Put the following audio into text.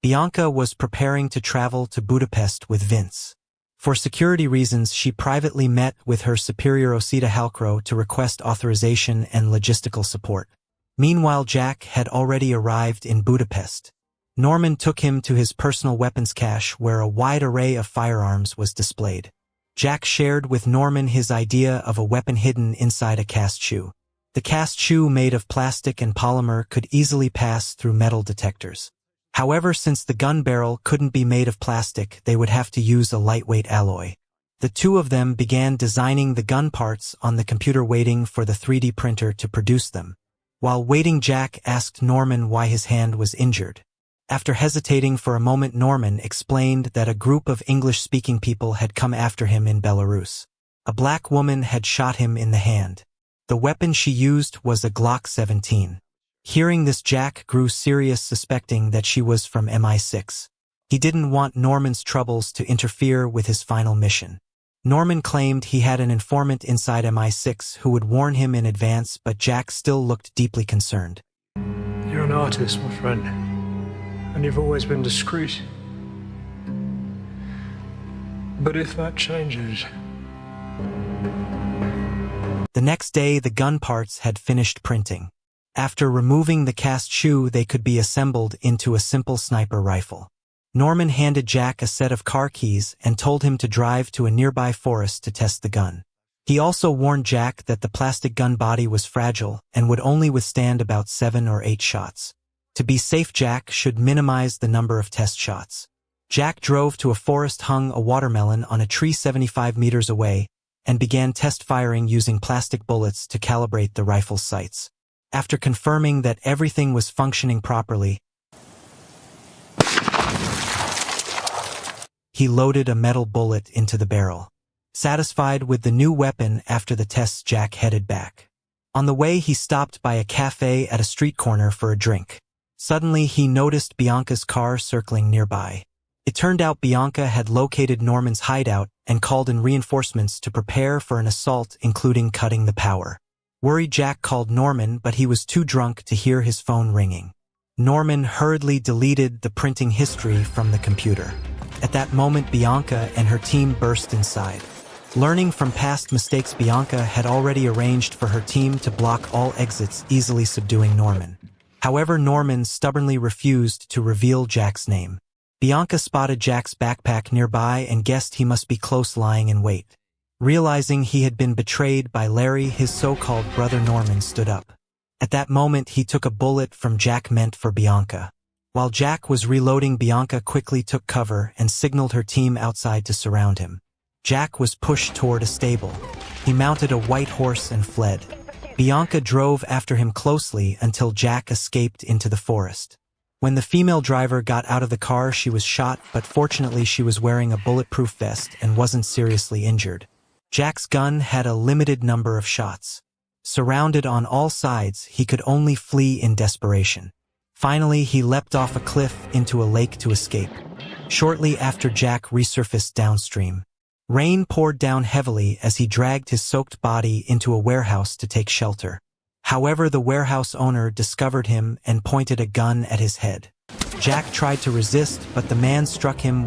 Bianca was preparing to travel to Budapest with Vince. For security reasons, she privately met with her superior Osita Halcro to request authorization and logistical support. Meanwhile, Jack had already arrived in Budapest. Norman took him to his personal weapons cache where a wide array of firearms was displayed. Jack shared with Norman his idea of a weapon hidden inside a cast shoe. The cast shoe, made of plastic and polymer, could easily pass through metal detectors. However, since the gun barrel couldn't be made of plastic, they would have to use a lightweight alloy. The two of them began designing the gun parts on the computer, waiting for the 3D printer to produce them. While waiting, Jack asked Norman why his hand was injured. After hesitating for a moment, Norman explained that a group of English-speaking people had come after him in Belarus. A black woman had shot him in the hand. The weapon she used was a Glock 17. Hearing this, Jack grew serious, suspecting that she was from MI6. He didn't want Norman's troubles to interfere with his final mission. Norman claimed he had an informant inside MI6 who would warn him in advance, but Jack still looked deeply concerned. You're an artist, my friend, and you've always been discreet. But if that changes... The next day, the gun parts had finished printing. After removing the cast shoe, they could be assembled into a simple sniper rifle. Norman handed Jack a set of car keys and told him to drive to a nearby forest to test the gun. He also warned Jack that the plastic gun body was fragile and would only withstand about 7 or 8 shots. To be safe, Jack should minimize the number of test shots. Jack drove to a forest, hung a watermelon on a tree 75 meters away, and began test firing using plastic bullets to calibrate the rifle's sights. After confirming that everything was functioning properly, he loaded a metal bullet into the barrel. Satisfied with the new weapon after the tests, Jack headed back. On the way, he stopped by a cafe at a street corner for a drink. Suddenly, he noticed Bianca's car circling nearby. It turned out Bianca had located Norman's hideout and called in reinforcements to prepare for an assault, including cutting the power. Worried, Jack called Norman, but he was too drunk to hear his phone ringing. Norman hurriedly deleted the printing history from the computer. At that moment, Bianca and her team burst inside. Learning from past mistakes, Bianca had already arranged for her team to block all exits, easily subduing Norman. However, Norman stubbornly refused to reveal Jack's name. Bianca spotted Jack's backpack nearby and guessed he must be close, lying in wait. Realizing he had been betrayed by Larry, his so-called brother, Norman stood up. At that moment, he took a bullet from Jack meant for Bianca. While Jack was reloading, Bianca quickly took cover and signaled her team outside to surround him. Jack was pushed toward a stable. He mounted a white horse and fled. Bianca drove after him closely until Jack escaped into the forest. When the female driver got out of the car, she was shot, but fortunately she was wearing a bulletproof vest and wasn't seriously injured. Jack's gun had a limited number of shots. Surrounded on all sides, he could only flee in desperation. Finally, he leapt off a cliff into a lake to escape. Shortly after, Jack resurfaced downstream. Rain poured down heavily as he dragged his soaked body into a warehouse to take shelter. However, the warehouse owner discovered him and pointed a gun at his head. Jack tried to resist, but the man struck him